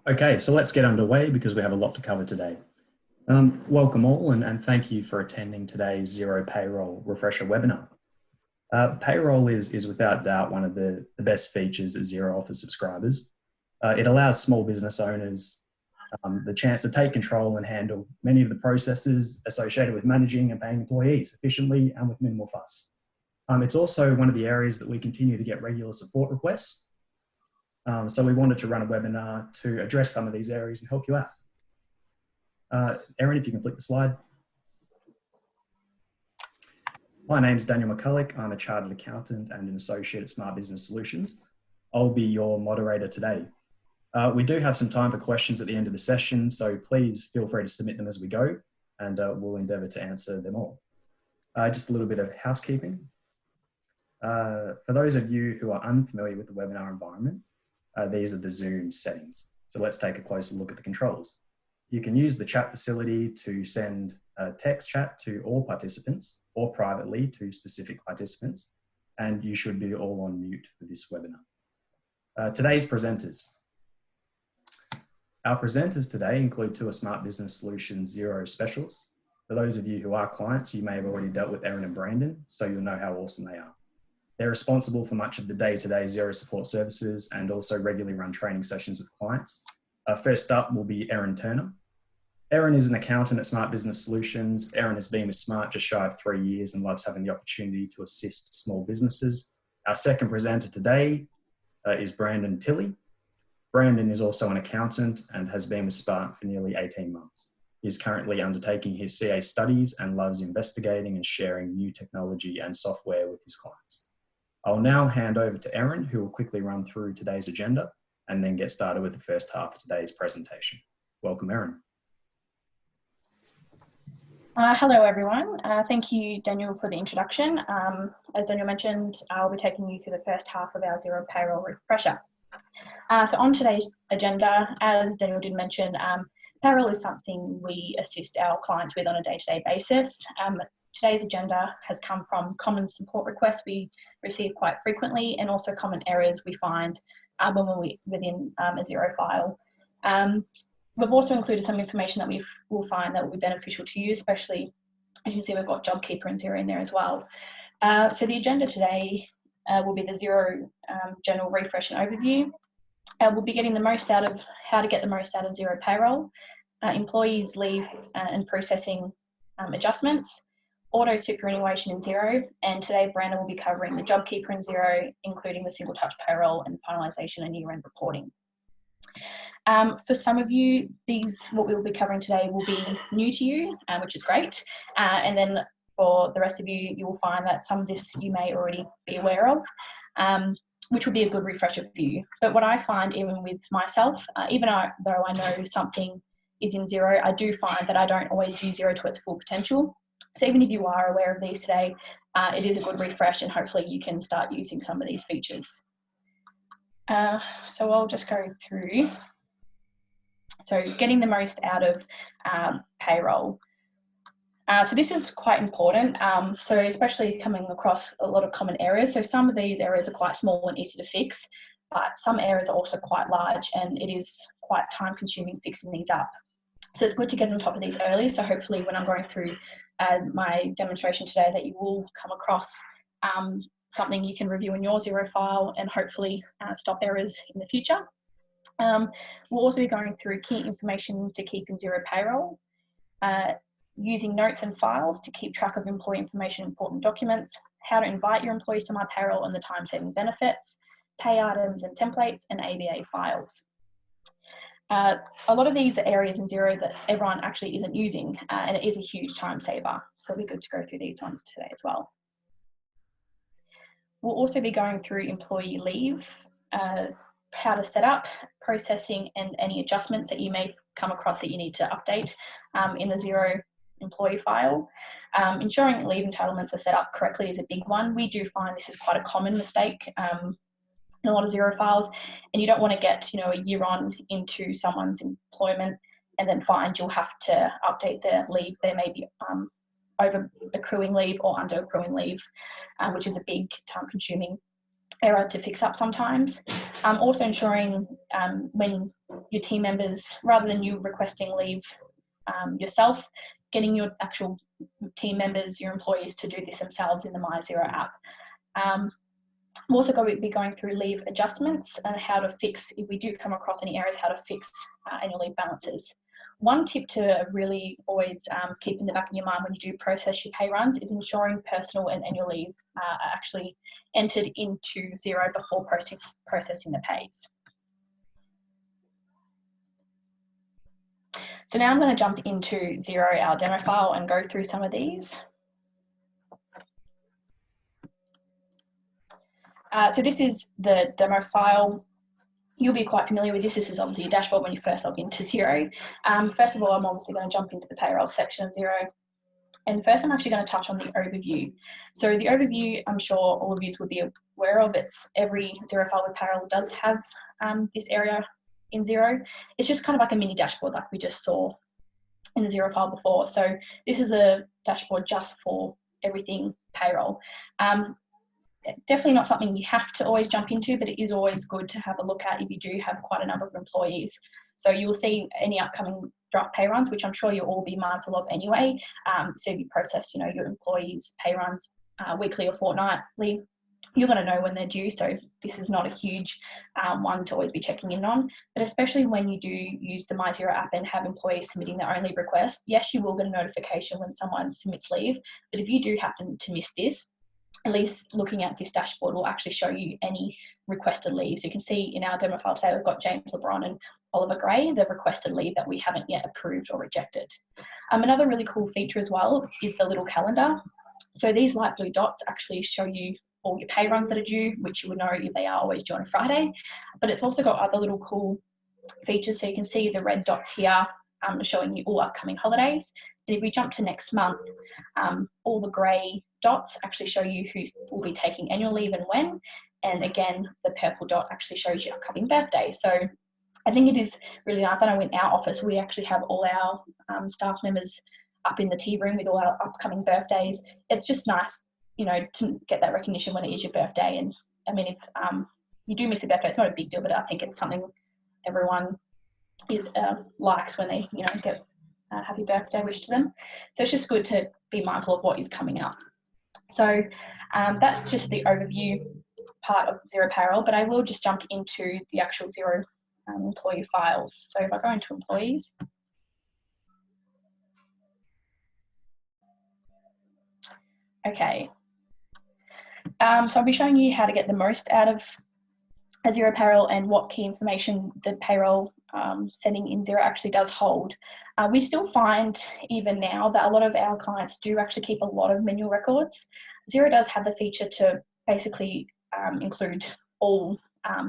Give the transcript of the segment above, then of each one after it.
Okay, so let's get underway because we have a lot to cover today. Welcome all and thank you for attending today's XERO Payroll Refresher webinar. Payroll is without doubt one of the best features that XERO offers subscribers. It allows small business owners the chance to take control and handle many of the processes associated with managing and paying employees efficiently and with minimal fuss. It's also one of the areas that we continue to get regular support requests. So we wanted to run a webinar to address some of these areas and help you out. Erin, if you can flick the slide. My name is Daniel McCulloch. I'm a chartered accountant and an associate at Smart Business Solutions. I'll be your moderator today. We do have some time for questions at the end of the session, so please feel free to submit them as we go, and we'll endeavour to answer them all. Just a little bit of housekeeping. For those of you who are unfamiliar with the webinar environment, these are the Zoom settings. So let's take a closer look at the controls. You can use the chat facility to send a text chat to all participants or privately to specific participants, and you should be all on mute for this webinar. Today's presenters. Our presenters today include two of Smart Business Solutions XERO specialists. For those of you who are clients, you may have already dealt with Erin and Brandon, so you'll know how awesome they are. They're responsible for much of the day-to-day XERO support services and also regularly run training sessions with clients. First up will be Erin Turner. Erin is an accountant at Smart Business Solutions. Erin has been with Smart just shy of 3 years and loves having the opportunity to assist small businesses. Our second presenter today is Brandon Tilley. Brandon is also an accountant and has been with Smart for nearly 18 months. He's currently undertaking his CA studies and loves investigating and sharing new technology and software with his clients. I'll now hand over to Erin, who will quickly run through today's agenda and then get started with the first half of today's presentation. Welcome, Erin. Hello, everyone. Thank you, Daniel, for the introduction. As Daniel mentioned, I'll be taking you through the first half of our XERO Payroll Refresher. So on today's agenda, as Daniel did mention, payroll is something we assist our clients with on a day-to-day basis. Today's agenda has come from common support requests we receive quite frequently and also common errors we find when we're within a XERO file. We've also included some information that we will find that will be beneficial to you, especially as you can see we've got JobKeeper and XERO in there as well. So the agenda today will be the XERO general refresh and overview. We'll be getting the most out of how to get the most out of XERO Payroll, employees leave and processing adjustments, auto superannuation in XERO, and today Brandon will be covering the JobKeeper in XERO, including the Single Touch Payroll and finalisation and year-end reporting. For some of you, what we will be covering today will be new to you, which is great. And then for the rest of you, you will find that some of this you may already be aware of, which will be a good refresher for you. But what I find even with myself, even though I know something is in XERO, I do find that I don't always use XERO to its full potential. So even if you are aware of these today, it is a good refresh and hopefully you can start using some of these features. So I'll just go through. So getting the most out of payroll. So this is quite important. So especially coming across a lot of common errors. So some of these errors are quite small and easy to fix, but some errors are also quite large and it is quite time consuming fixing these up. So it's good to get on top of these early. So hopefully when I'm going through my demonstration today that you will come across something you can review in your XERO file and hopefully stop errors in the future. We'll also be going through key information to keep in XERO Payroll, using notes and files to keep track of employee information and important documents, how to invite your employees to my payroll and the time-saving benefits, pay items and templates, and ABA files. A lot of these are areas in XERO that everyone actually isn't using, and it is a huge time saver. So it'll be good to go through these ones today as well. We'll also be going through employee leave, how to set up, processing, and any adjustments that you may come across that you need to update in the XERO employee file. Ensuring leave entitlements are set up correctly is a big one. We do find this is quite a common mistake in a lot of XERO files, and you don't want to get a year on into someone's employment and then find you'll have to update their leave. There may be over accruing leave or under accruing leave, which is a big time consuming error to fix up sometimes. Also ensuring when your team members, rather than you requesting leave yourself, getting your actual team members, your employees, to do this themselves in the MyXero app. I'm also going to be going through leave adjustments and how to fix, if we do come across any errors, how to fix annual leave balances. One tip to really always keep in the back of your mind when you do process your pay runs is ensuring personal and annual leave are actually entered into Xero before processing the pays. So now I'm going to jump into Xero, our demo file, and go through some of these. So this is the demo file. You'll be quite familiar with this. This is obviously your dashboard when you first log into Xero. First of all, I'm obviously going to jump into the payroll section of Xero. And first, I'm actually going to touch on the overview. So the overview, I'm sure all of you would be aware of. It's every Xero file with payroll does have this area in Xero. It's just kind of like a mini dashboard like we just saw in the Xero file before. So this is a dashboard just for everything payroll. Definitely not something you have to always jump into, but it is always good to have a look at if you do have quite a number of employees. So you will see any upcoming draft pay runs, which I'm sure you'll all be mindful of anyway. So if you process, you know, your employees' pay runs weekly or fortnightly, you're going to know when they're due. So this is not a huge one to always be checking in on, but especially when you do use the MyXero app and have employees submitting their own leave request, yes, you will get a notification when someone submits leave. But if you do happen to miss this, at least looking at this dashboard will actually show you any requested leaves. You can see in our demo file today, we've got James LeBron and Oliver Gray. They've requested leave that we haven't yet approved or rejected. Another really cool feature as well is the little calendar. So these light blue dots actually show you all your pay runs that are due, which you would know if they are always due on a Friday. But it's also got other little cool features. So you can see the red dots here showing you all upcoming holidays. And if we jump to next month, all the grey dots actually show you who will be taking annual leave and when. And again, the purple dot actually shows you upcoming birthdays. So I think it is really nice. I know in our office, we actually have all our staff members up in the tea room with all our upcoming birthdays. It's just nice, you know, to get that recognition when it is your birthday. And I mean, if you do miss a birthday, it's not a big deal, but I think it's something everyone likes when they, you know, get happy birthday wish to them. So it's just good to be mindful of what is coming up. So that's just the overview part of Xero Payroll, but I will just jump into the actual Xero employee files. So if I go into employees, okay. So I'll be showing you how to get the most out of a Xero Payroll and what key information the payroll setting in Xero actually does hold. We still find even now that a lot of our clients do actually keep a lot of manual records. Xero does have the feature to basically include all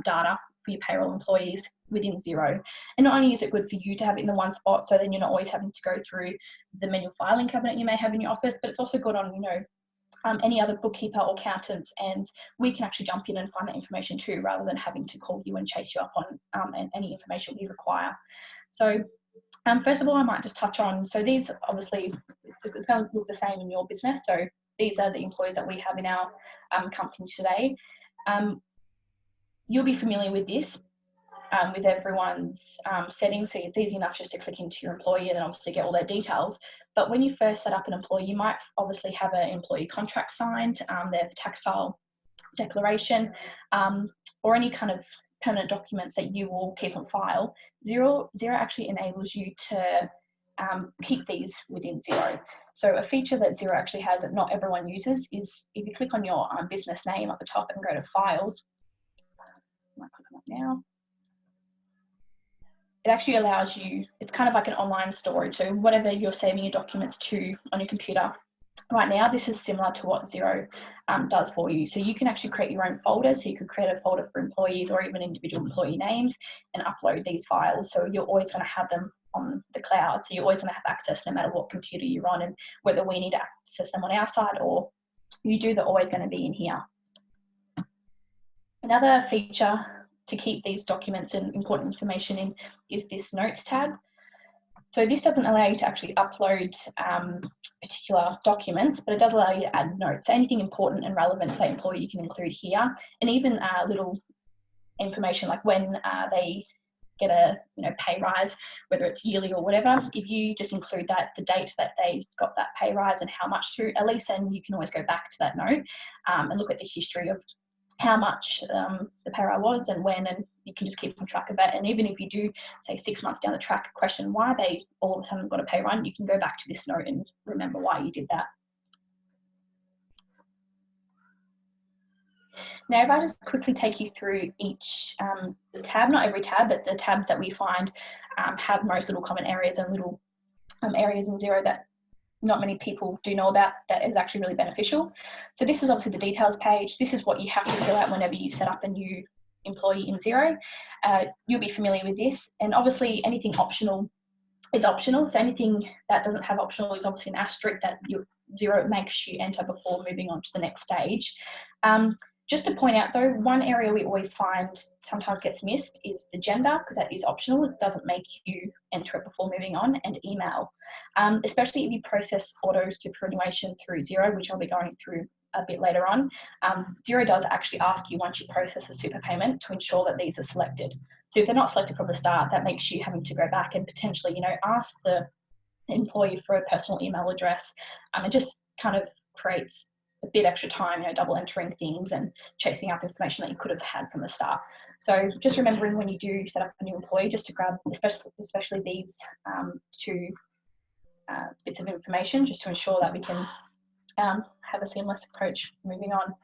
data for your payroll employees within Xero. And not only is it good for you to have it in the one spot, so then you're not always having to go through the manual filing cabinet you may have in your office, but it's also good on, you know, any other bookkeeper or accountants, and we can actually jump in and find that information too, rather than having to call you and chase you up on any information we require. So first of all, I might just touch on, so these obviously, it's going to look the same in your business. So these are the employees that we have in our company today. You'll be familiar with this, with everyone's settings, so it's easy enough just to click into your employee and then obviously get all their details. But when you first set up an employee, you might obviously have an employee contract signed, their tax file declaration, or any kind of permanent documents that you will keep on file. Xero actually enables you to keep these within Xero. So a feature that Xero actually has that not everyone uses is if you click on your business name at the top and go to files, I might click on that now. It actually allows you, it's kind of like an online storage. So whatever you're saving your documents to on your computer right now, this is similar to what Xero does for you. So you can actually create your own folder. So you could create a folder for employees or even individual employee names and upload these files. So you're always going to have them on the cloud. So you're always going to have access no matter what computer you're on, and whether we need to access them on our side or you do, they're always going to be in here. Another feature to keep these documents and important information in is this notes tab. So this doesn't allow you to actually upload particular documents, but it does allow you to add notes. So anything important and relevant to that employee you can include here, and even little information like when they get a pay rise, whether it's yearly or whatever. If you just include that, the date that they got that pay rise and how much to, at least then you can always go back to that note and look at the history of how much the pay rise was and when, and you can just keep on track of it. And even if you do, say 6 months down the track, question why they all of a sudden got a pay rise, you can go back to this note and remember why you did that. Now, if I just quickly take you through each tab, not every tab, but the tabs that we find have most little common areas and little areas in Xero that not many people do know about, that is actually really beneficial. So this is obviously the details page. This is what you have to fill out whenever you set up a new employee in Xero. You'll be familiar with this, and obviously anything optional is optional. So anything that doesn't have optional is obviously an asterisk that Xero makes you enter before moving on to the next stage. Just to point out though, one area we always find sometimes gets missed is the gender, because that is optional. It doesn't make you enter it before moving on, and email. Especially if you process auto superannuation through Xero, which I'll be going through a bit later on. Xero does actually ask you once you process a super payment to ensure that these are selected. So if they're not selected from the start, that makes you having to go back and potentially, ask the employee for a personal email address. It just kind of creates a bit extra time, double entering things and chasing up information that you could have had from the start. So just remembering when you do set up a new employee, just to grab especially these two bits of information, just to ensure that we can have a seamless approach moving on.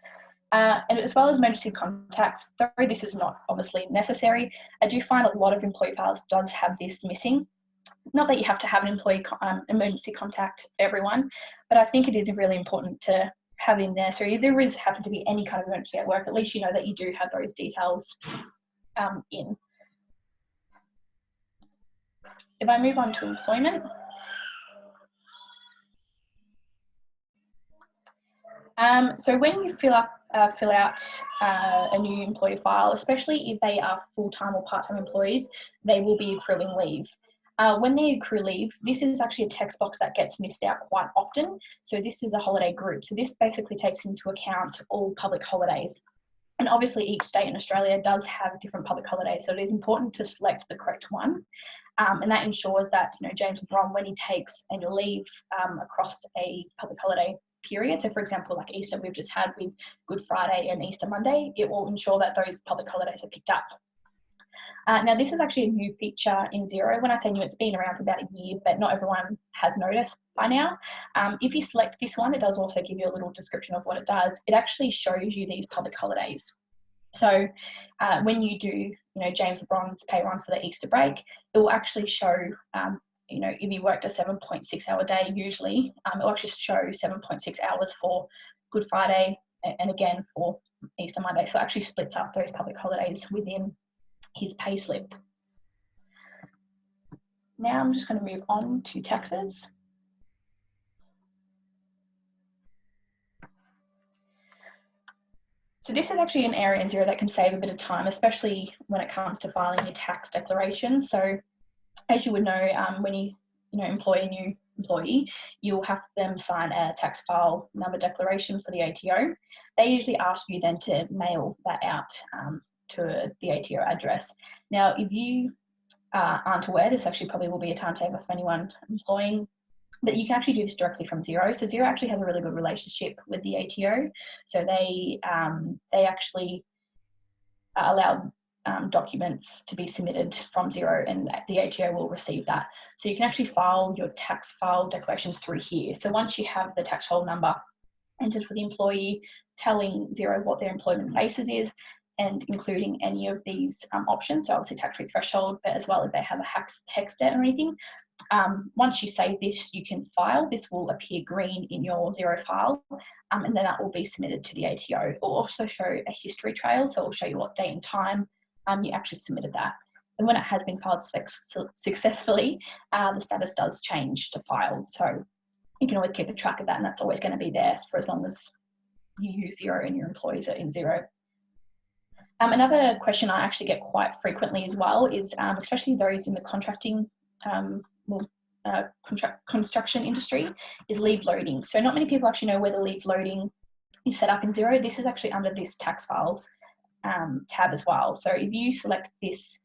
And as well as emergency contacts, though this is not obviously necessary, I do find a lot of employee files does have this missing. Not that you have to have an employee emergency contact for everyone, but I think it is really important to have in there. So if there is happen to be any kind of emergency at work, at least you know that you do have those details in. If I move on to employment. So when you fill out a new employee file, especially if they are full-time or part-time employees, they will be accruing leave. When they accrue leave, this is actually a text box that gets missed out quite often. So this is a holiday group. So this basically takes into account all public holidays. And obviously each state in Australia does have different public holidays. So it is important to select the correct one. And that ensures that, James LeBron, when he takes annual leave across a public holiday period, so for example, like Easter we've just had with Good Friday and Easter Monday, it will ensure that those public holidays are picked up. Now this is actually a new feature in Xero. When I say new, it's been around for about a year, but not everyone has noticed by now. If you select this one, it does also give you a little description of what it does. It actually shows you these public holidays. So when you do, James LeBron's pay run for the Easter break, it will actually show, if you worked a 7.6 hour day, usually it will actually show 7.6 hours for Good Friday and again for Easter Monday. So it actually splits up those public holidays within his pay slip. Now I'm just going to move on to taxes. So this is actually an area in Xero that can save a bit of time, especially when it comes to filing your tax declarations. So as you would know, when you employ a new employee, you'll have them sign a tax file number declaration for the ATO. They usually ask you then to mail that out to the ATO address. Now, if you aren't aware, this actually probably will be a time saver for anyone employing, but you can actually do this directly from Xero. So Xero actually has a really good relationship with the ATO. So they actually allow documents to be submitted from Xero, and the ATO will receive that. So you can actually file your tax file declarations through here. So once you have the tax file number entered for the employee, telling Xero what their employment basis is, and including any of these options, so obviously tax-free threshold, but as well if they have a HEX debt or anything. Once you save this, you can file. This will appear green in your Xero file, and then that will be submitted to the ATO. It will also show a history trail, so it will show you what date and time you actually submitted that. And when it has been filed successfully, the status does change to filed. So you can always keep a track of that, and that's always going to be there for as long as you use Xero and your employees are in Xero. Another question I actually get quite frequently as well is, especially those in the contracting, construction industry is leave loading. So not many people actually know where the leave loading is set up in Xero. This is actually under this tax files tab as well. So if you select this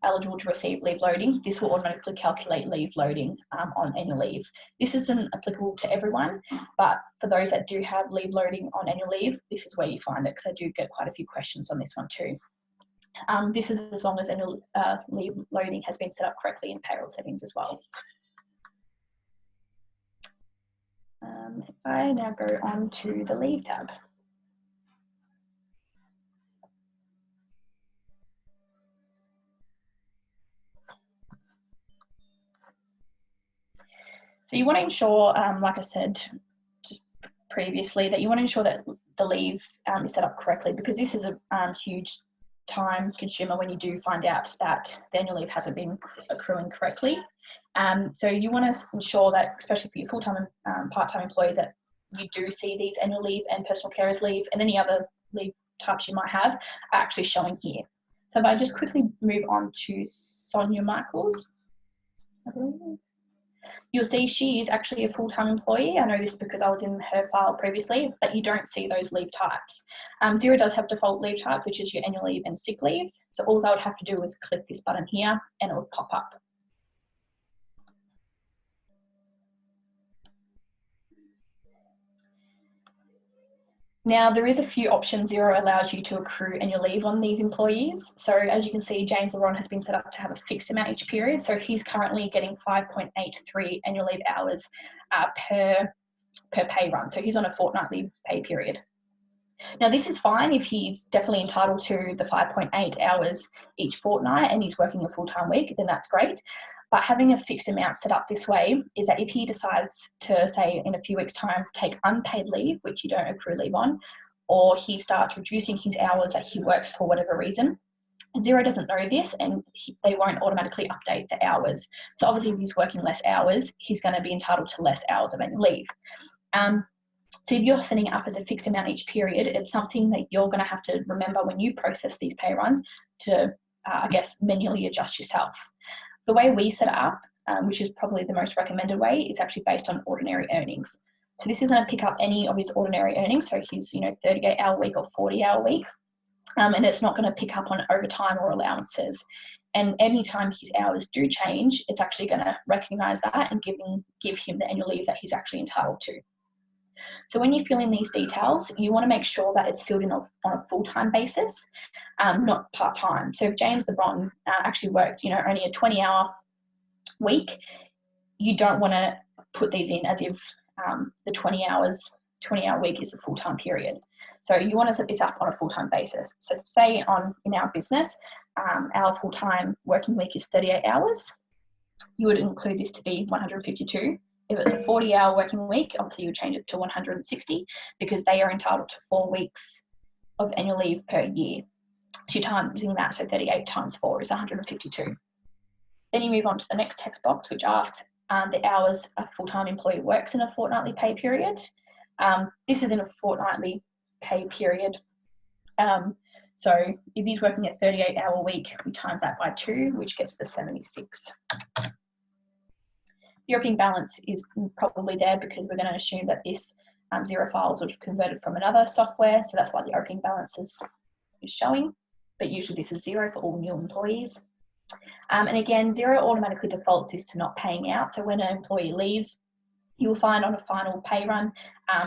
eligible to receive leave loading, this will automatically calculate leave loading on annual leave. This isn't applicable to everyone, but for those that do have leave loading on annual leave, this is where you find it, because I do get quite a few questions on this one too. This is as long as annual leave loading has been set up correctly in payroll settings as well. If I now go on to the leave tab. So you want to ensure, like I said just previously, that you want to ensure that the leave is set up correctly, because this is a huge time consumer when you do find out that the annual leave hasn't been accruing correctly. So you want to ensure that, especially for your full-time and part-time employees, that you do see these annual leave and personal carers leave and any other leave types you might have are actually showing here. So if I just quickly move on to Sonia Michaels, I believe. You'll see she is actually a full-time employee. I know this because I was in her file previously, but you don't see those leave types. Xero does have default leave types, which is your annual leave and sick leave. So all I would have to do is click this button here and it will pop up. Now, there is a few options Xero allows you to accrue annual leave on these employees. So as you can see, James LeBron has been set up to have a fixed amount each period. So he's currently getting 5.83 annual leave hours per pay run. So he's on a fortnightly pay period. Now, this is fine if he's definitely entitled to the 5.8 hours each fortnight and he's working a full-time week, then that's great. But having a fixed amount set up this way is that if he decides to, say, in a few weeks' time, take unpaid leave, which you don't accrue leave on, or he starts reducing his hours that he works for whatever reason, Xero doesn't know this and they won't automatically update the hours. So obviously if he's working less hours, he's going to be entitled to less hours of annual leave. So if you're setting it up as a fixed amount each period, it's something that you're going to have to remember when you process these pay runs to, I guess, manually adjust yourself. The way we set it up, which is probably the most recommended way, is actually based on ordinary earnings. So this is going to pick up any of his ordinary earnings, so his 38-hour week or 40-hour week, and it's not going to pick up on overtime or allowances. And anytime his hours do change, it's actually going to recognise that and give him the annual leave that he's actually entitled to. So when you fill in these details, you want to make sure that it's filled in on a full-time basis, not part-time. So if James LeBron actually worked, only a 20-hour week, you don't want to put these in as if the 20-hour week is a full-time period. So you want to set this up on a full-time basis. So say in our business, our full-time working week is 38 hours. You would include this to be 152. If it's a 40-hour working week, obviously you would change it to 160 because they are entitled to 4 weeks of annual leave per year. So you're using that, so 38 times 4 is 152. Then you move on to the next text box, which asks the hours a full-time employee works in a fortnightly pay period. This is in a fortnightly pay period. So if he's working a 38-hour week, we times that by 2, which gets the 76. The opening balance is probably there because we're going to assume that this Xero files were converted from another software, so that's why the opening balance is showing, but usually this is 0 for all new employees. And again, Xero automatically defaults this to not paying out, so when an employee leaves, you will find on a final pay run,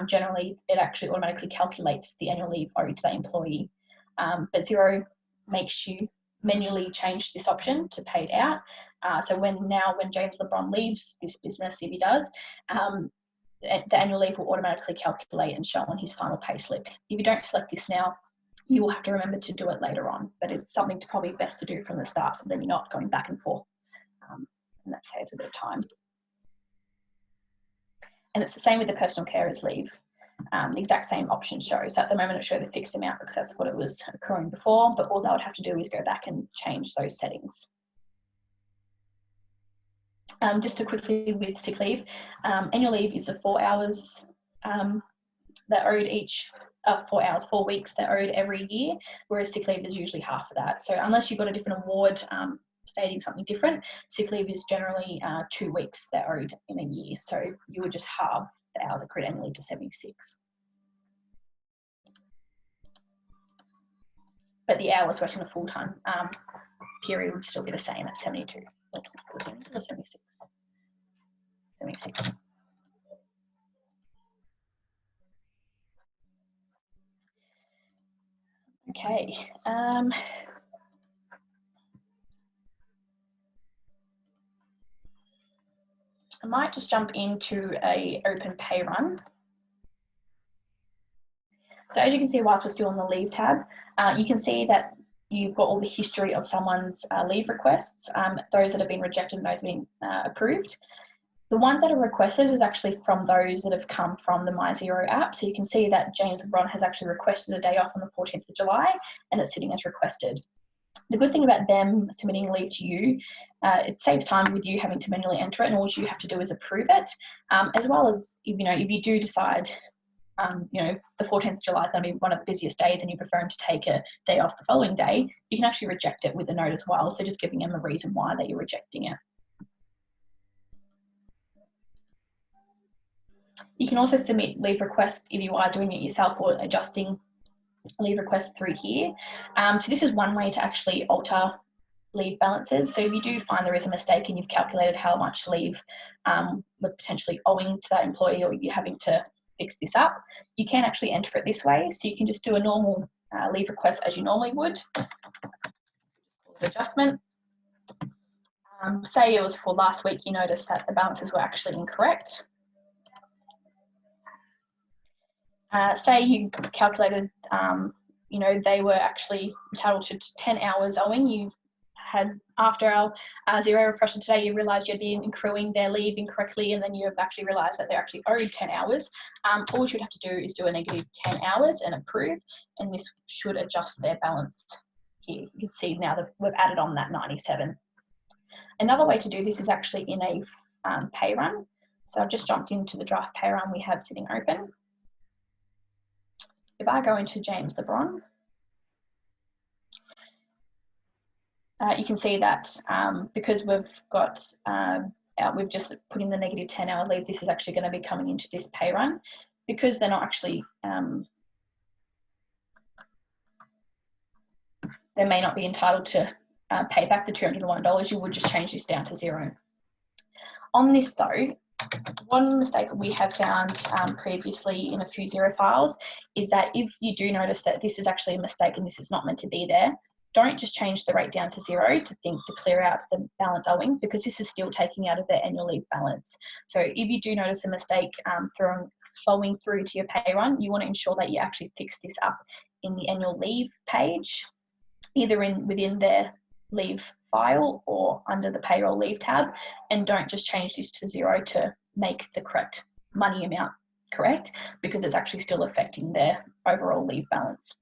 generally it actually automatically calculates the annual leave owed to that employee. But Xero makes you manually change this option to paid out. So when James LeBron leaves this business, if he does, the annual leave will automatically calculate and show on his final pay slip. If you don't select this now, you will have to remember to do it later on, but it's something probably best to do from the start so then you're not going back and forth, and that saves a bit of time. And it's the same with the personal carers leave. The exact same option shows. At the moment it showed the fixed amount because that's what it was accruing before, but all I would have to do is go back and change those settings. Just to quickly with sick leave, annual leave is the 4 hours that owed each 4 weeks that owed every year, whereas sick leave is usually half of that. So unless you've got a different award stating something different. Sick leave is generally 2 weeks they're owed in a year. So you would just halve the hours accrued annually to 76. But the hours worked in a full-time period would still be the same at 72. 76. 76. Okay. I might just jump into a open pay run. So as you can see, whilst we're still on the leave tab, you can see that you've got all the history of someone's leave requests, those that have been rejected and those being approved. The ones that are requested is actually from those that have come from the MyXERO app. So you can see that James LeBron has actually requested a day off on the 14th of July and it's sitting as requested. The good thing about them submitting leave to you, it saves time with you having to manually enter it, and all you have to do is approve it, as well as if you do decide the 14th of July is going to be one of the busiest days and you prefer him to take a day off the following day, you can actually reject it with a note as well. So just giving them a reason why that you're rejecting it. You can also submit leave requests if you are doing it yourself or adjusting leave requests through here. So this is one way to actually alter leave balances. So if you do find there is a mistake and you've calculated how much leave was potentially owing to that employee, or you're having to fix this up, you can actually enter it this way. So you can just do a normal leave request as you normally would. Adjustment. Say it was for last week, you noticed that the balances were actually incorrect. Say you calculated, they were actually entitled to 10 hours owing. You had, after our Xero refresher today, you realised you'd been accruing their leave incorrectly, and then you've actually realised that they're actually owed 10 hours. All you'd have to do is do a negative 10 hours and approve, and this should adjust their balance here. You can see now that we've added on that 97. Another way to do this is actually in a pay run. So I've just jumped into the draft pay run we have sitting open. If I go into James LeBron, you can see that because we've got, we've just put in the negative 10 hour leave, this is actually going to be coming into this pay run. Because they're not actually, they may not be entitled to pay back the $201, you would just change this down to 0. On this though, one mistake we have found previously in a few Xero files is that if you do notice that this is actually a mistake and this is not meant to be there, don't just change the rate down to 0 to clear out the balance owing, because this is still taking out of their annual leave balance. So if you do notice a mistake flowing through to your pay run, you want to ensure that you actually fix this up in the annual leave page, either within their leave file or under the payroll leave tab, and don't just change this to 0 to make the correct money amount correct, because it's actually still affecting their overall leave balance.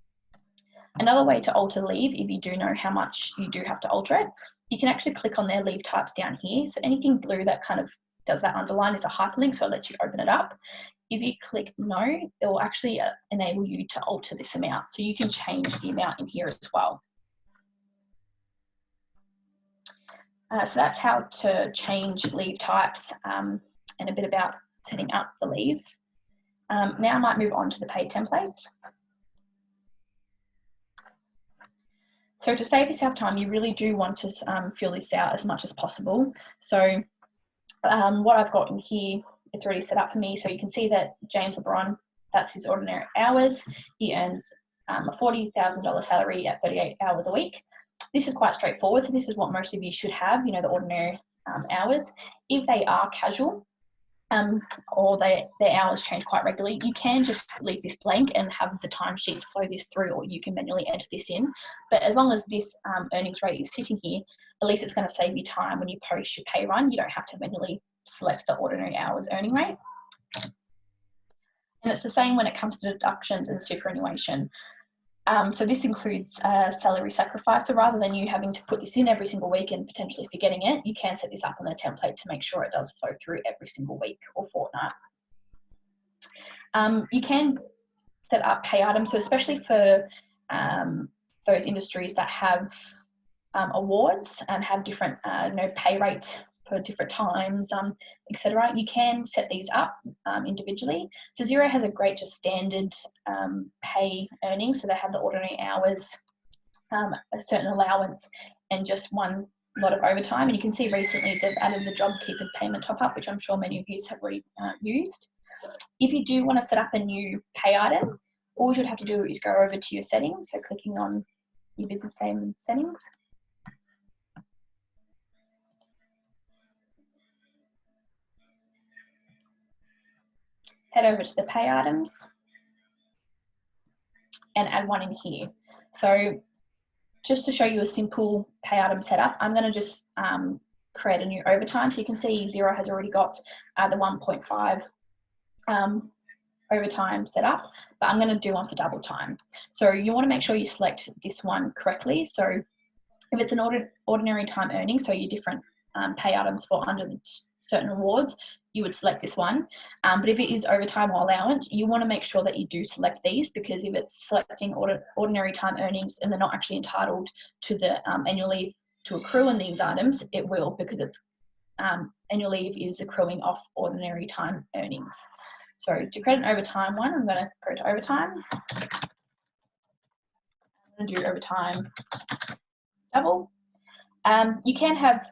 Another way to alter leave, if you do know how much you do have to alter it, you can actually click on their leave types down here. So anything blue that kind of does that underline is a hyperlink, so I'll let you open it up. If you click no, it will actually enable you to alter this amount. So you can change the amount in here as well. So that's how to change leave types and a bit about setting up the leave. Now I might move on to the pay templates. So to save yourself time, you really do want to fill this out as much as possible. So what I've got in here, it's already set up for me. So you can see that James LeBron, that's his ordinary hours. He earns a $40,000 salary at 38 hours a week. This is quite straightforward. So this is what most of you should have, the ordinary hours. If they are casual or their hours change quite regularly, you can just leave this blank and have the timesheets flow this through, or you can manually enter this in. But as long as this earnings rate is sitting here, at least it's going to save you time when you post your pay run. You don't have to manually select the ordinary hours earning rate. And it's the same when it comes to deductions and superannuation. So this includes salary sacrifice. So rather than you having to put this in every single week and potentially forgetting it, you can set this up on the template to make sure it does flow through every single week or fortnight. You can set up pay items, so especially for those industries that have awards and have different pay rates for different times, etc. You can set these up individually. So Xero has a great just standard pay earnings, so they have the ordinary hours, a certain allowance, and just one lot of overtime. And you can see recently they've added the JobKeeper payment top up, which I'm sure many of you have already used. If you do want to set up a new pay item, all you would have to do is go over to your settings, so clicking on your business name settings. Head over to the pay items and add one in here. So just to show you a simple pay item setup, I'm going to just create a new overtime. So you can see Xero has already got the 1.5 overtime set up, but I'm going to do one for double time. So you want to make sure you select this one correctly. So if it's an ordinary time earning, so your different pay items for under certain awards, you would select this one. But if it is overtime or allowance, you want to make sure that you do select these, because if it's selecting ordinary time earnings and they're not actually entitled to the annual leave to accrue in these items, it will, because it's annual leave is accruing off ordinary time earnings. So to create an overtime one, I'm going to go to overtime. I'm going to do overtime double. You can have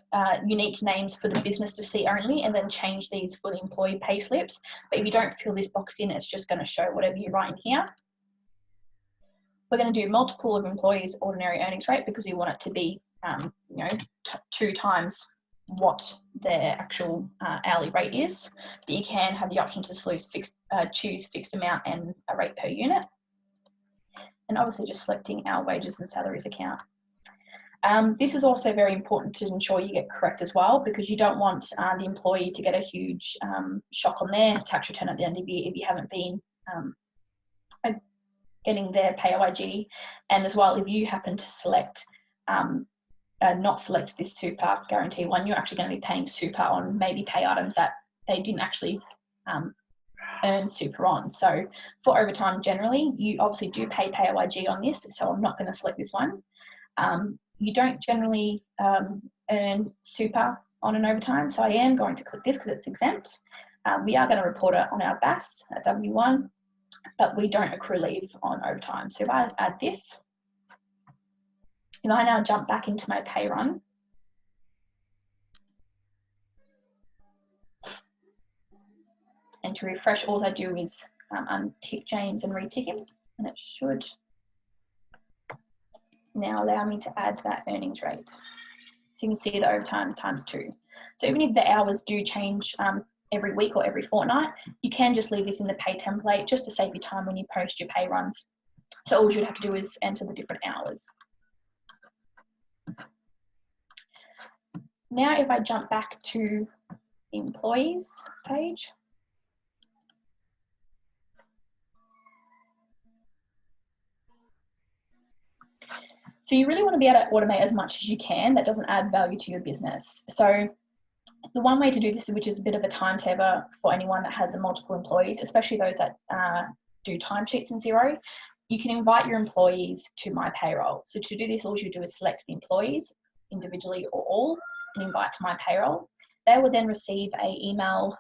unique names for the business to see only, and then change these for the employee pay slips. But if you don't fill this box in, it's just going to show whatever you write in here. We're going to do multiple of employees' ordinary earnings rate, because we want it to be, 2 times what their actual hourly rate is. But you can have the option to choose fixed amount and a rate per unit. And obviously just selecting our wages and salaries account. This is also very important to ensure you get correct as well, because you don't want the employee to get a huge shock on their tax return at the end of the year if you haven't been getting their PAYG. And as well, if you happen to select not select this super guarantee one, you're actually going to be paying super on maybe pay items that they didn't actually earn super on. So for overtime generally, you obviously do pay PAYG on this, so I'm not going to select this one. You don't generally earn super on an overtime, so I am going to click this because it's exempt. We are going to report it on our BAS at W1, but we don't accrue leave on overtime. So if I add this, if I now jump back into my pay run, and to refresh, all I do is untick James and retick him, and it should now allow me to add that earnings rate. So you can see the overtime times 2. So even if the hours do change every week or every fortnight, you can just leave this in the pay template just to save you time when you post your pay runs. So all you'd have to do is enter the different hours. Now if I jump back to the employees page, so you really want to be able to automate as much as you can that doesn't add value to your business. So the one way to do this, which is a bit of a time saver for anyone that has multiple employees, especially those that do timesheets in Xero, you can invite your employees to My Payroll. So to do this, all you do is select the employees individually or all and invite to My Payroll. They will then receive an email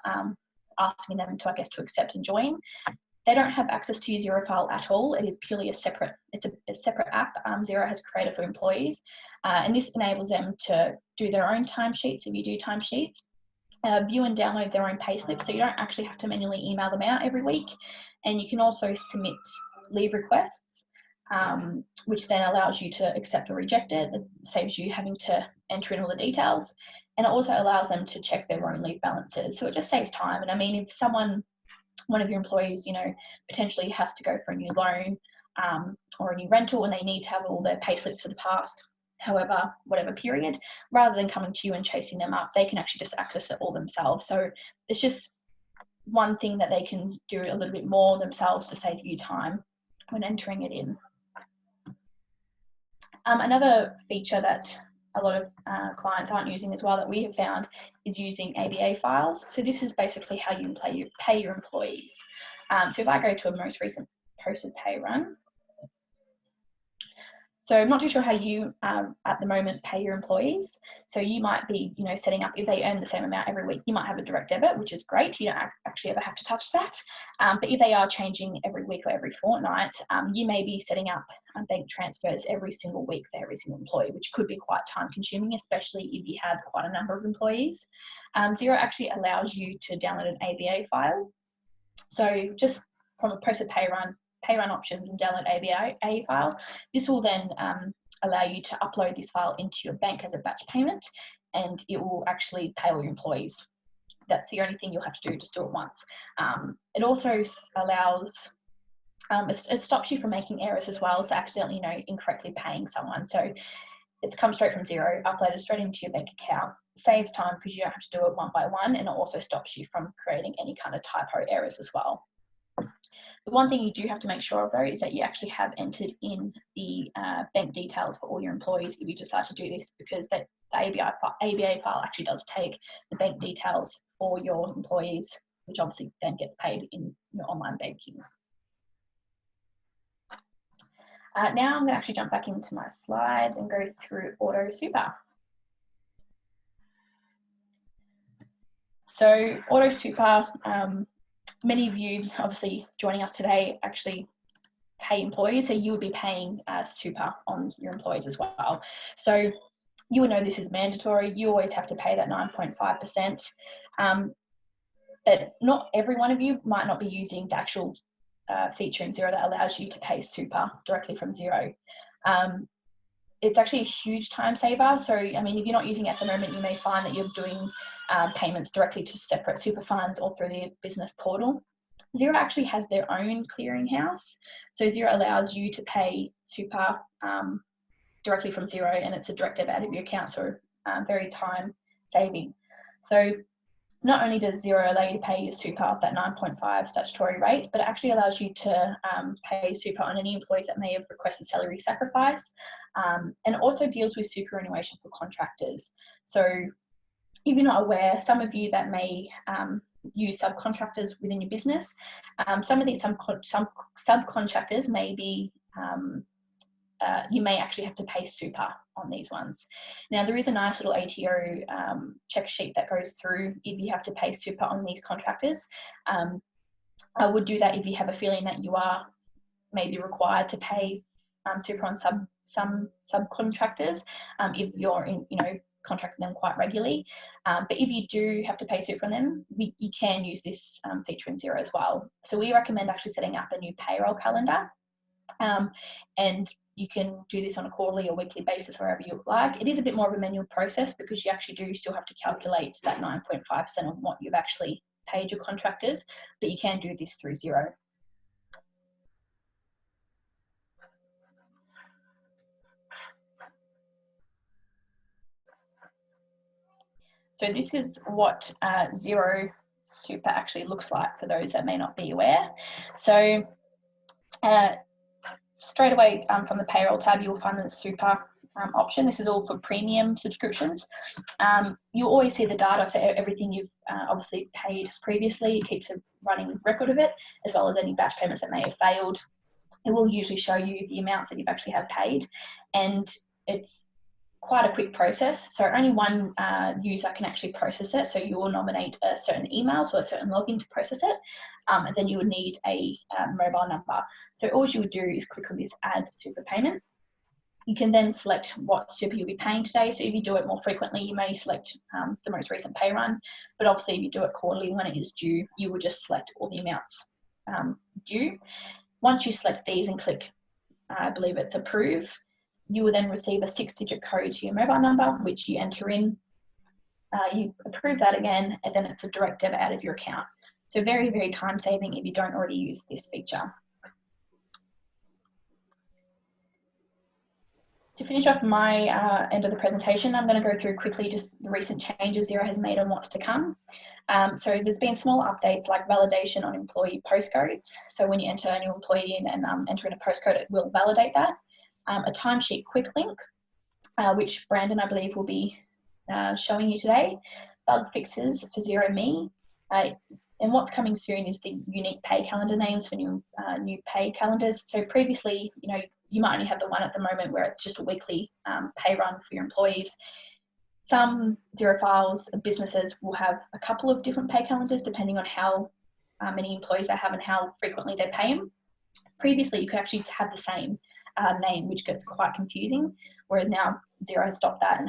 asking them to, to accept and join. They don't have access to your Xero file at all. It is purely a separate app Xero has created for employees. And this enables them to do their own timesheets, if you do timesheets, view and download their own payslips, so you don't actually have to manually email them out every week. And you can also submit leave requests, which then allows you to accept or reject it. It saves you having to enter in all the details. And it also allows them to check their own leave balances. So it just saves time. And I mean, if one of your employees, potentially has to go for a new loan or a new rental, and they need to have all their pay slips for the past, whatever period, rather than coming to you and chasing them up, they can actually just access it all themselves. So it's just one thing that they can do a little bit more themselves to save you time when entering it in. Another feature that a lot of clients aren't using as well that we have found is using ABA files. So this is basically how you pay your employees. So if I go to a most recent posted pay run, So I'm not too sure how you at the moment pay your employees. So you might be, setting up, if they earn the same amount every week, you might have a direct debit, which is great. You don't actually ever have to touch that. But if they are changing every week or every fortnight, you may be setting up bank transfers every single week for every single employee, which could be quite time consuming, especially if you have quite a number of employees. XERO actually allows you to download an ABA file. So just from a press of pay run options and download ABA file. This will then allow you to upload this file into your bank as a batch payment, and it will actually pay all your employees. That's the only thing you'll have to do, just do it once. It also allows, it stops you from making errors as well, so accidentally, incorrectly paying someone. So it's come straight from XERO, uploaded straight into your bank account, saves time because you don't have to do it one by one, and it also stops you from creating any kind of typo errors as well. The one thing you do have to make sure of though is that you actually have entered in the bank details for all your employees if you decide to do this, because the ABA file actually does take the bank details for your employees, which obviously then gets paid in your online banking. Now I'm going to actually jump back into my slides and go through Auto Super. So Auto Super, many of you obviously joining us today actually pay employees, so you would be paying super on your employees as well. So you would know this is mandatory. You always have to pay that 9.5%. But not every one of you might not be using the actual feature in XERO that allows you to pay super directly from XERO. It's actually a huge time saver. So, I mean, if you're not using it at the moment, you may find that you're doing payments directly to separate super funds or through the business portal. XERO actually has their own clearinghouse. So XERO allows you to pay super directly from XERO, and it's a direct debit out of your account, so very time saving. So not only does XERO allow you to pay your super at that 9.5 statutory rate, but it actually allows you to pay super on any employees that may have requested salary sacrifice, and it also deals with superannuation for contractors. So if you're not aware, some of you that may use subcontractors within your business, some of these subcontractors may be you may actually have to pay super on these ones. Now, there is a nice little ATO check sheet that goes through if you have to pay super on these contractors. I would do that if you have a feeling that you are maybe required to pay super on some subcontractors if you're contracting them quite regularly. But if you do have to pay super on them, you can use this feature in XERO as well. So we recommend actually setting up a new payroll calendar. And you can do this on a quarterly or weekly basis, wherever you would like. It is a bit more of a manual process because you actually do still have to calculate that 9.5% of what you've actually paid your contractors, but you can do this through XERO. So this is what XERO Super actually looks like for those that may not be aware. So straight away from the payroll tab, you will find the super option. This is all for premium subscriptions. You'll always see the data, so everything you've obviously paid previously, it keeps a running record of it, as well as any batch payments that may have failed. It will usually show you the amounts that you've actually have paid, and it's quite a quick process. So only one user can actually process it. So you will nominate a certain email, so a certain login to process it, and then you would need a mobile number. So all you would do is click on this add super payment. You can then select what super you'll be paying today. So if you do it more frequently, you may select the most recent pay run, but obviously if you do it quarterly when it is due, you would just select all the amounts due. Once you select these and click, I believe it's approve, you will then receive a 6-digit code to your mobile number, which you enter in. You approve that again, and then it's a direct debit out of your account. So very, very time saving if you don't already use this feature. To finish off my end of the presentation, I'm going to go through quickly just the recent changes XERO has made and what's to come. So there's been small updates like validation on employee postcodes. So when you enter a new employee in and enter in a postcode, it will validate that. A timesheet quick link, which Brandon, I believe, will be showing you today. Bug fixes for XERO Me. And what's coming soon is the unique pay calendar names for new pay calendars. So previously, you might only have the one at the moment where it's just a weekly pay run for your employees. Some Xero files businesses will have a couple of different pay calendars depending on how many employees they have and how frequently they pay them. Previously, you could actually have the same name, which gets quite confusing, whereas now Xero has stopped that and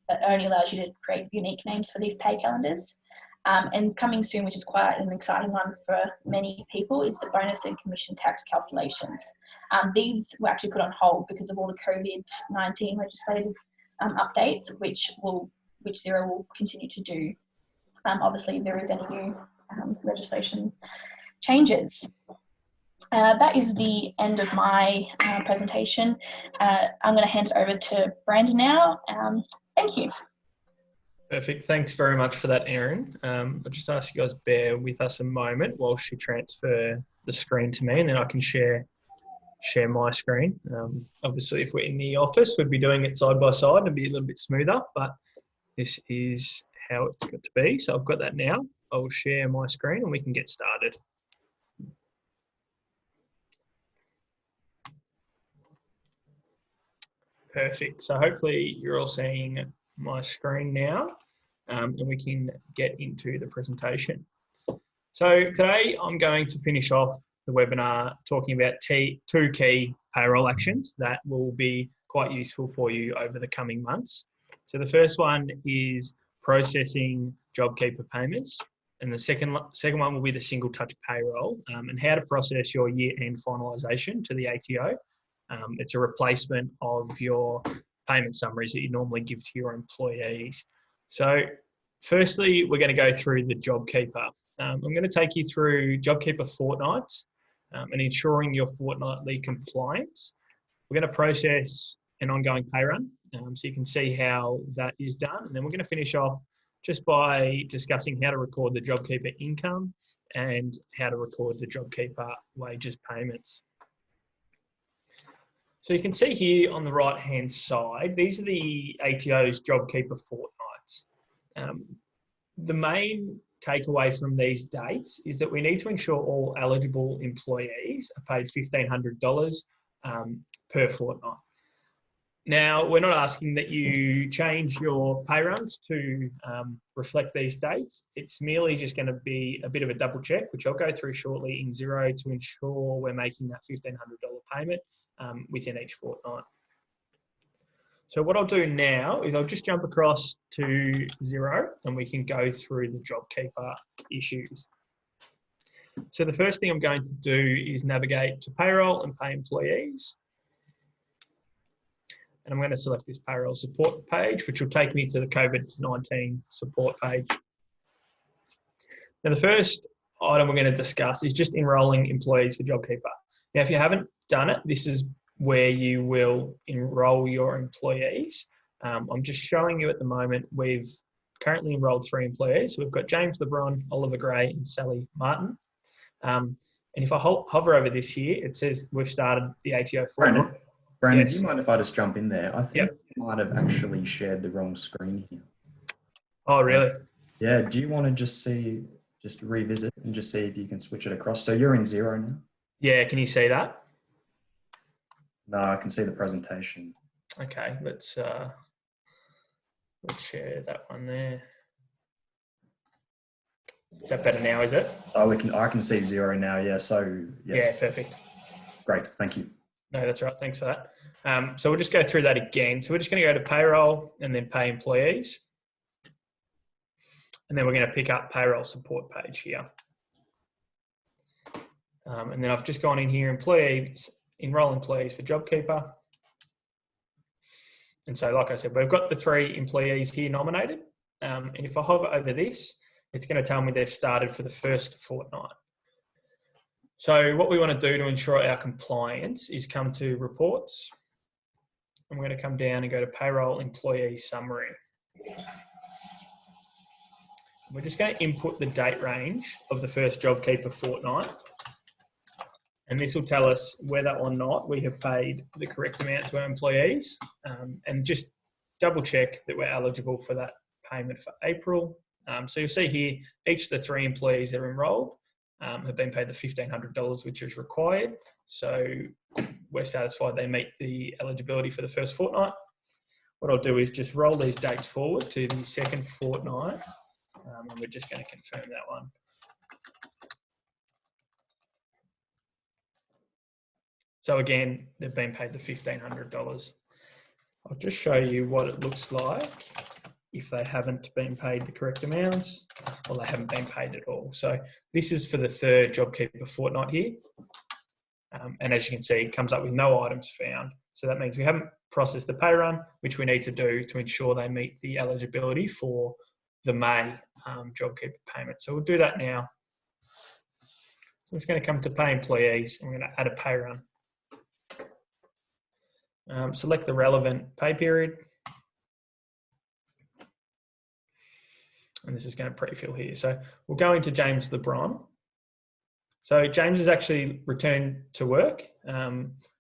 it only allows you to create unique names for these pay calendars. And coming soon, which is quite an exciting one for many people, is the bonus and commission tax calculations. These were actually put on hold because of all the COVID-19 legislative updates, which Xero will continue to do. Obviously, if there is any new legislation changes. That is the end of my presentation. I'm going to hand it over to Brandon now. Thank you. Perfect. Thanks very much for that, Erin. I'll just ask you guys to bear with us a moment while she transfer the screen to me, and then I can share my screen. Obviously, if we're in the office, we'd be doing it side by side and be a little bit smoother, but this is how it's got to be. So I've got that now. I'll share my screen and we can get started. Perfect. So hopefully you're all seeing my screen now, and we can get into the presentation. So today I'm going to finish off the webinar talking about two key payroll actions that will be quite useful for you over the coming months. So the first one is processing JobKeeper payments, and the second one will be the Single Touch Payroll, and how to process your year-end finalisation to the ATO. It's a replacement of your payment summaries that you normally give to your employees. So firstly, we're going to go through the JobKeeper. I'm going to take you through JobKeeper fortnights and ensuring your fortnightly compliance. We're going to process an ongoing pay run, so you can see how that is done. And then we're going to finish off just by discussing how to record the JobKeeper income and how to record the JobKeeper wages payments. So you can see here on the right-hand side, these are the ATO's JobKeeper fortnights. The main takeaway from these dates is that we need to ensure all eligible employees are paid $1,500 per fortnight. Now, we're not asking that you change your pay runs to reflect these dates. It's merely just going to be a bit of a double check, which I'll go through shortly in Xero to ensure we're making that $1,500 payment within each fortnight. So what I'll do now is I'll just jump across to Xero and we can go through the JobKeeper issues. So the first thing I'm going to do is navigate to payroll and pay employees. And I'm going to select this payroll support page, which will take me to the COVID-19 support page. Now, the first item we're going to discuss is just enrolling employees for JobKeeper. Now, if you haven't done it, this is where you will enrol your employees. I'm just showing you at the moment, we've currently enrolled 3 employees. We've got James LeBron, Oliver Gray, and Sally Martin. And if I hover over this here, it says we've started the ATO fortnight. Brandon, Yes. do you mind if I just jump in there? I think you might have actually shared the wrong screen here. Oh, really? Yeah, do you want to just revisit and just see if you can switch it across? So you're in Xero now? Yeah, can you see that? No, I can see the presentation. Okay, let's share that one there. Is that better now, is it? Oh, I can see Xero now, yeah, so yes. Yeah, perfect. Great, thank you. No, that's right, thanks for that. So we'll just go through that again. So we're just going to go to payroll and then pay employees. And then we're going to pick up payroll support page here. And then I've just gone in here, enroll employees for JobKeeper. And so, like I said, we've got the 3 employees here nominated. And if I hover over this, it's going to tell me they've started for the first fortnight. So what we want to do to ensure our compliance is come to reports. I'm going to come down and go to payroll employee summary. We're just going to input the date range of the first JobKeeper fortnight. And this will tell us whether or not we have paid the correct amount to our employees, and just double check that we're eligible for that payment for April. So you'll see here, each of the 3 employees that are enrolled have been paid the $1,500, which is required. So we're satisfied they meet the eligibility for the first fortnight. What I'll do is just roll these dates forward to the second fortnight, and we're just going to confirm that one. So again, they've been paid the $1,500. I'll just show you what it looks like if they haven't been paid the correct amounts or they haven't been paid at all. So this is for the third JobKeeper fortnight here. And as you can see, it comes up with no items found. So that means we haven't processed the pay run, which we need to do to ensure they meet the eligibility for the May JobKeeper payment. So we'll do that now. So I'm just going to come to pay employees. I'm going to add a pay run. Select the relevant pay period. And this is going to pre-fill here. So we'll go into James LeBron. So James has actually returned to work.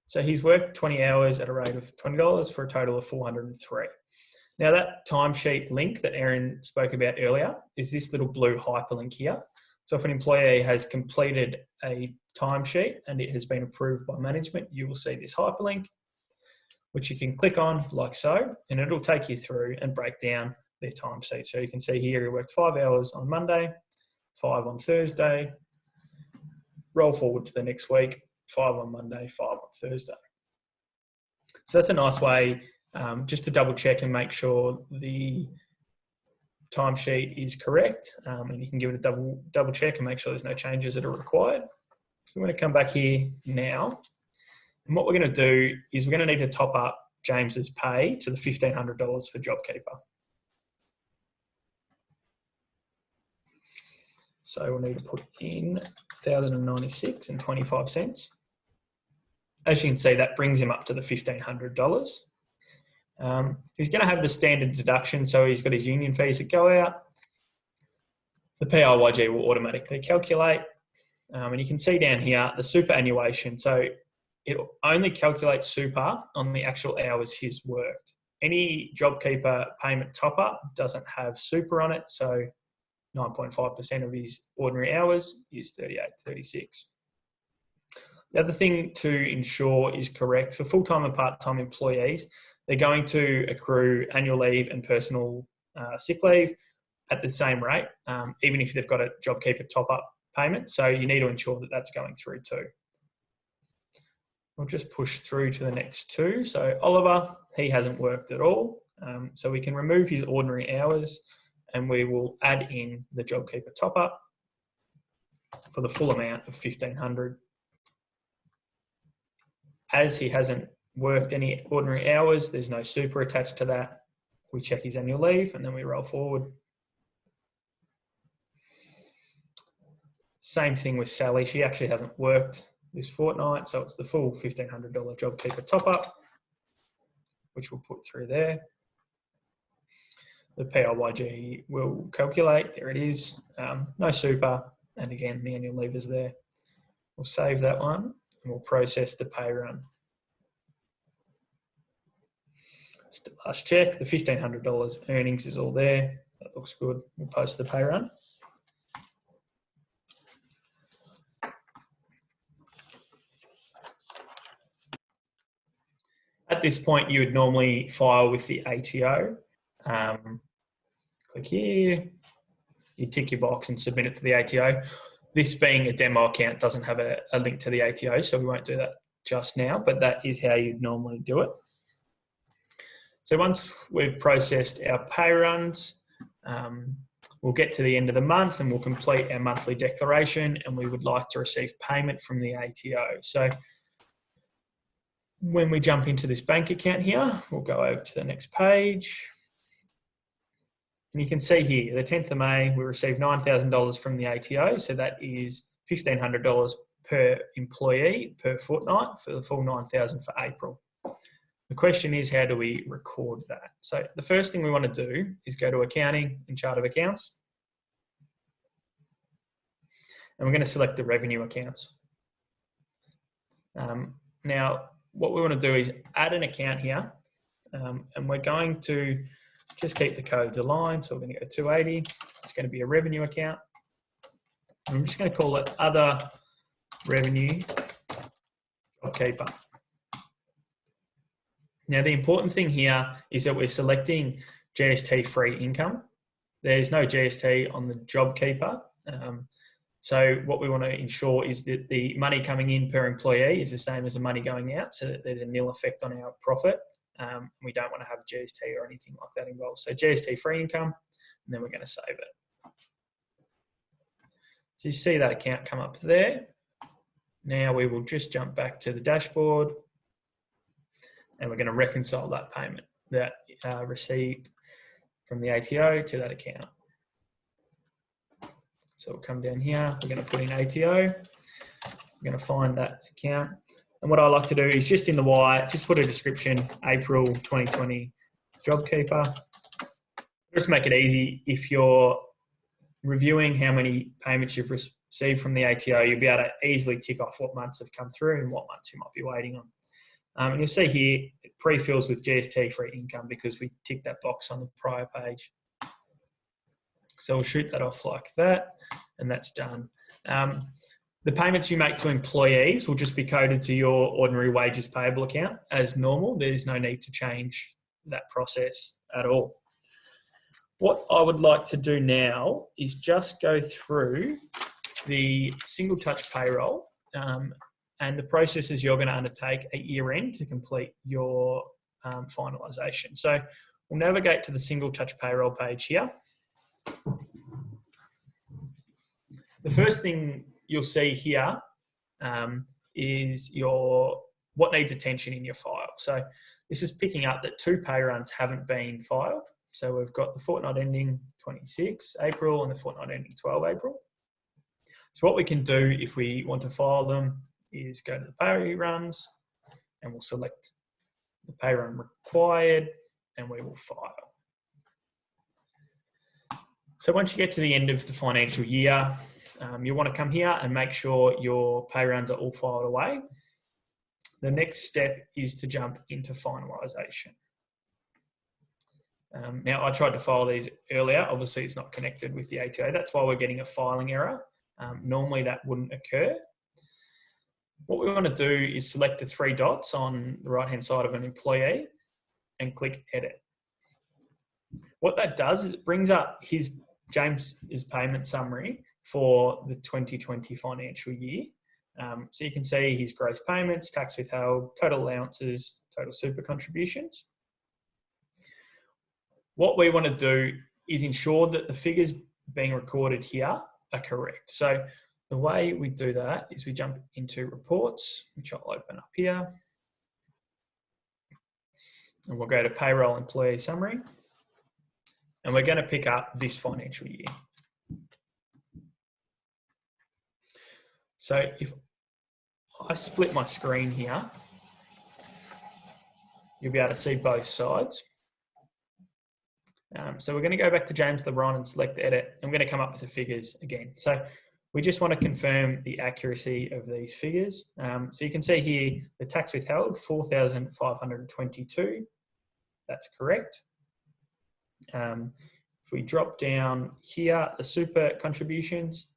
So he's worked 20 hours at a rate of $20 for a total of 403. Now that timesheet link that Erin spoke about earlier is this little blue hyperlink here. So if an employee has completed a timesheet and it has been approved by management, you will see this hyperlink, which you can click on like so, and it'll take you through and break down their timesheet. So you can see here he worked 5 hours on Monday, 5 on Thursday, roll forward to the next week, 5 on Monday, 5 on Thursday. So that's a nice way just to double check and make sure the timesheet is correct, and you can give it a double check and make sure there's no changes that are required. So we're going to come back here now, and what we're going to do is we're going to need to top up James's pay to the $1,500 for JobKeeper. So we'll need to put in $1,096.25. As you can see, that brings him up to the $1,500. He's going to have the standard deduction, so he's got his union fees that go out. The PIYG will automatically calculate. And you can see down here the superannuation. So it only calculates super on the actual hours he's worked. Any JobKeeper payment top-up doesn't have super on it, so 9.5% of his ordinary hours is 38.36. The other thing to ensure is correct for full-time and part-time employees, they're going to accrue annual leave and personal sick leave at the same rate, even if they've got a JobKeeper top-up payment. So you need to ensure that that's going through too. We'll just push through to the next two. So Oliver, he hasn't worked at all. So we can remove his ordinary hours and we will add in the JobKeeper top-up for the full amount of $1,500. As he hasn't worked any ordinary hours, there's no super attached to that. We check his annual leave and then we roll forward. Same thing with Sally. She actually hasn't worked this fortnight, so it's the full $1,500 JobKeeper top-up, which we'll put through there. The PIYG will calculate. There it is. No super. And again, the annual leave is there. We'll save that one and we'll process the pay run. Just a last check. The $1,500 earnings is all there. That looks good. We'll post the pay run. At this point, you would normally file with the ATO. Click here, you tick your box and submit it to the ATO. This being a demo account doesn't have a link to the ATO, so we won't do that just now, but that is how you'd normally do it. So once we've processed our pay runs, we'll get to the end of the month and we'll complete our monthly declaration, and we would like to receive payment from the ATO. So when we jump into this bank account here, we'll go over to the next page. And you can see here, the 10th of May, we received $9,000 from the ATO. So that is $1,500 per employee per fortnight for the full $9,000 for April. The question is, how do we record that? So the first thing we want to do is go to Accounting and Chart of Accounts. And we're going to select the revenue accounts. Now, what we want to do is add an account here, and we're going to just keep the codes aligned. So we're going to go 280. It's going to be a revenue account. I'm just going to call it other revenue JobKeeper. Now, the important thing here is that we're selecting GST-free income. There's no GST on the JobKeeper. So what we want to ensure is that the money coming in per employee is the same as the money going out, so that there's a nil effect on our profit. We don't want to have GST or anything like that involved. So GST-free income, and then we're going to save it. So you see that account come up there. Now we will just jump back to the dashboard, and we're going to reconcile that payment that received from the ATO to that account. So we'll come down here, we're going to put in ATO, we're going to find that account. And what I like to do is just in the Y, just put a description, April 2020 JobKeeper. Just make it easy. If you're reviewing how many payments you've received from the ATO, you'll be able to easily tick off what months have come through and what months you might be waiting on. And you'll see here, it pre-fills with GST-free income because we ticked that box on the prior page. So we'll shoot that off like that, and that's done. The payments you make to employees will just be coded to your ordinary wages payable account as normal. There's no need to change that process at all. What I would like to do now is just go through the Single Touch Payroll and the processes you're going to undertake at year end to complete your finalisation. So we'll navigate to the Single Touch Payroll page here. The first thing you'll see here is what needs attention in your file. So this is picking up that 2 pay runs haven't been filed. So we've got the fortnight ending 26 April and the fortnight ending 12 April. So what we can do if we want to file them is go to the pay runs, and we'll select the pay run required, and we will file. So once you get to the end of the financial year, you want to come here and make sure your pay runs are all filed away. The next step is to jump into finalisation. Now, I tried to file these earlier. Obviously, it's not connected with the ATO. That's why we're getting a filing error. Normally, that wouldn't occur. What we want to do is select the 3 dots on the right-hand side of an employee and click Edit. What that does is it brings up James's payment summary for the 2020 financial year. So you can see his gross payments, tax withheld, total allowances, total super contributions. What we want to do is ensure that the figures being recorded here are correct. So the way we do that is we jump into reports, which I'll open up here. And we'll go to payroll employee summary. And we're going to pick up this financial year. So if I split my screen here, you'll be able to see both sides. So we're going to go back to James LeBron and select Edit. I'm going to come up with the figures again. So we just want to confirm the accuracy of these figures. So you can see here the tax withheld, 4,522. That's correct. If we drop down here, the super contributions,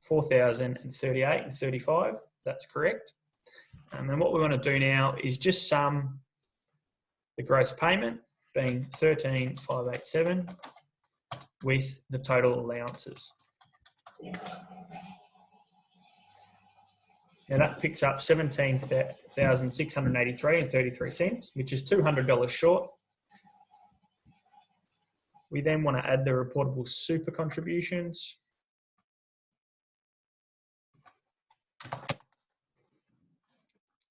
4,038 and 35. That's correct. And what we want to do now is just sum the gross payment, being 13,587, with the total allowances. Now that picks up 17,683 and 33 cents, which is $200 short. We then want to add the reportable super contributions.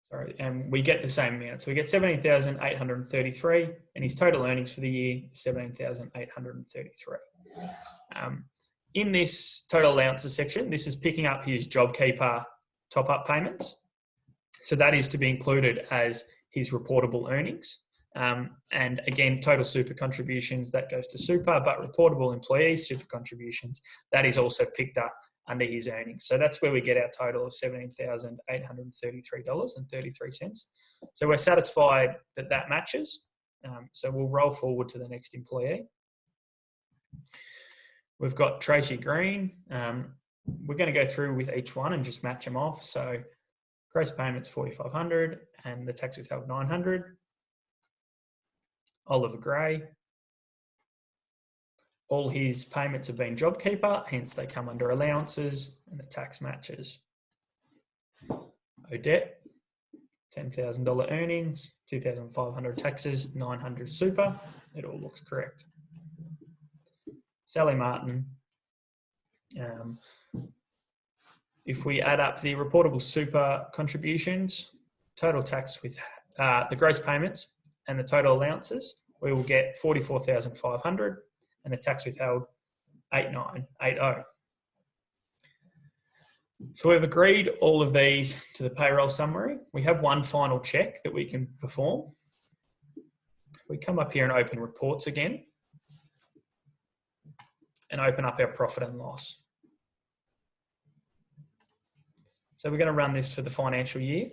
Sorry, and we get the same amount. So we get 17,833, and his total earnings for the year, 17,833. In this total allowances section, this is picking up his JobKeeper top-up payments. So that is to be included as his reportable earnings. And again, total super contributions, that goes to super, but reportable employee super contributions, that is also picked up under his earnings. So that's where we get our total of $17,833.33. So we're satisfied that that matches. So we'll roll forward to the next employee. We've got Tracy Green. we're going to go through with each one and just match them off. So gross payments 4,500 and the tax withheld 900. Oliver Gray, all his payments have been JobKeeper, hence they come under allowances and the tax matches. Odette, $10,000 earnings, 2,500 taxes, 900 super. It all looks correct. Sally Martin, if we add up the reportable super contributions, total tax with the gross payments and the total allowances, we will get 44,500 and the tax withheld 8,980. So we've agreed all of these to the payroll summary. We have one final check that we can perform. We come up here and open reports again and open up our profit and loss. So we're going to run this for the financial year.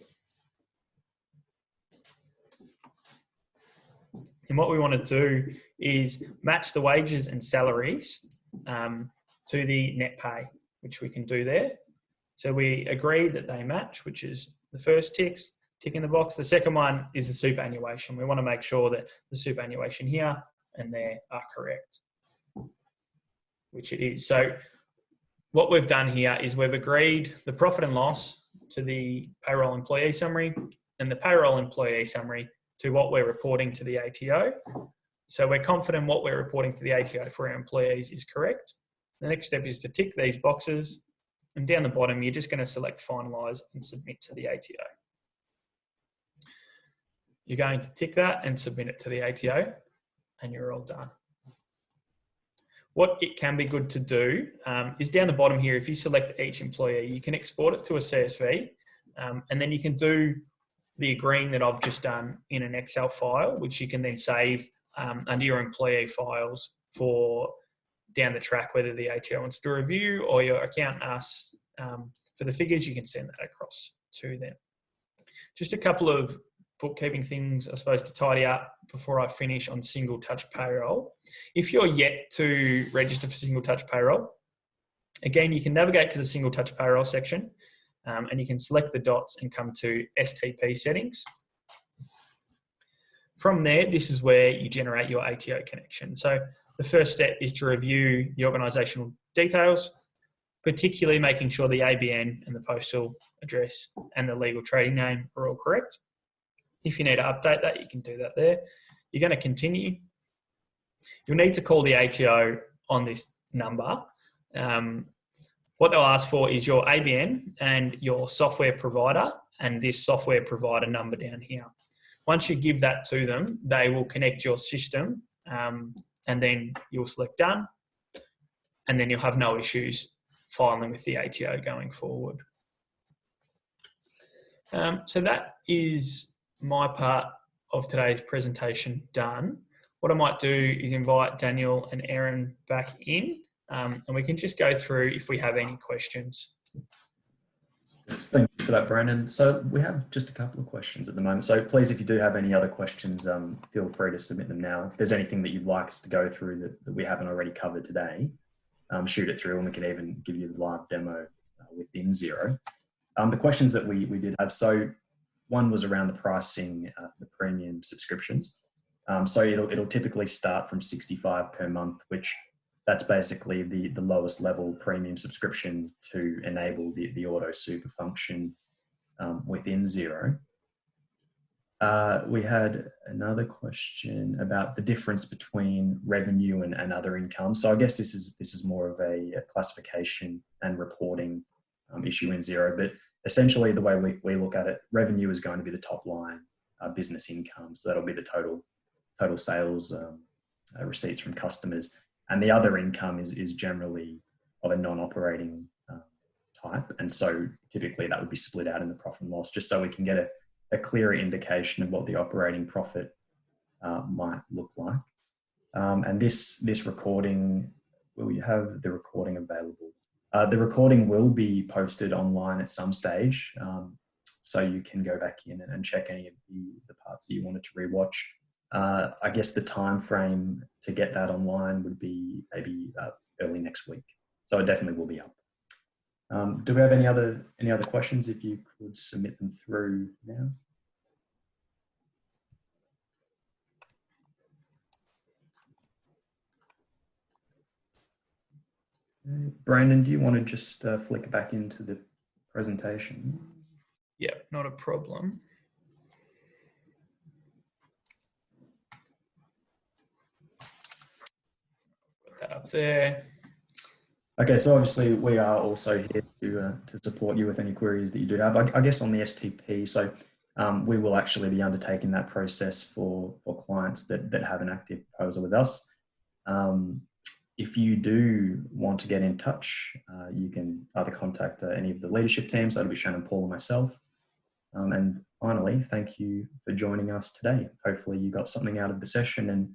And what we want to do is match the wages and salaries to the net pay, which we can do there. So we agree that they match, which is the first tick in the box. The second one is the superannuation. We want to make sure that the superannuation here and there are correct, which it is. So what we've done here is we've agreed the profit and loss to the payroll employee summary and the payroll employee summary to what we're reporting to the ATO. So we're confident what we're reporting to the ATO for our employees is correct. The next step is to tick these boxes, and down the bottom, you're just going to select finalise and submit to the ATO. You're going to tick that and submit it to the ATO, and you're all done. What it can be good to do is down the bottom here, if you select each employee, you can export it to a CSV, and then you can do the agreeing that I've just done in an Excel file, which you can then save under your employee files for down the track, whether the ATO wants to review or your accountant asks for the figures, you can send that across to them. Just a couple of bookkeeping things, I suppose, to tidy up before I finish on Single Touch Payroll. If you're yet to register for Single Touch Payroll, again, you can navigate to the Single Touch Payroll section and you can select the dots and come to STP settings. From there, this is where you generate your ATO connection. So the first step is to review the organisational details, particularly making sure the ABN and the postal address and the legal trading name are all correct. If you need to update that, you can do that there. You're going to continue. You'll need to call the ATO on this number. What they'll ask for is your ABN and your software provider and this software provider number down here. Once you give that to them, they will connect your system and then you'll select done, and then you'll have no issues filing with the ATO going forward. So that is my part of today's presentation done. What I might do is invite Daniel and Erin back in, and we can just go through if we have any questions. Thank you for that, Brandon. So we have just a couple of questions at the moment. So please, if you do have any other questions, feel free to submit them now. If there's anything that you'd like us to go through that we haven't already covered today, shoot it through and we can even give you the live demo within XERO. The questions that we did have, so one was around the pricing, the premium subscriptions. So it'll typically start from $65 per month, which that's basically the lowest level premium subscription to enable the auto super function within XERO. We had another question about the difference between revenue and other income. So I guess this is more of a classification and reporting issue in XERO, but essentially the way we look at it, revenue is going to be the top line business income. So that'll be the total sales receipts from customers. And the other income is generally of a non-operating type. And so typically that would be split out in the profit and loss, just so we can get a clearer indication of what the operating profit might look like. And this recording, will you have the recording available? The recording will be posted online at some stage. So you can go back in and check any of the parts that you wanted to rewatch. I guess the time frame to get that online would be maybe early next week. So it definitely will be up. Do we have any other questions? If you could submit them through now. Brandon, do you want to just flick back into the presentation? Yeah, not a problem. Put that up there. Okay, so obviously we are also here to support you with any queries that you do have. I guess on the STP, so we will actually be undertaking that process for clients that have an active proposal with us. If you do want to get in touch, you can either contact any of the leadership teams, that'll be Shannon, Paul, and myself. And finally, thank you for joining us today. Hopefully you got something out of the session, and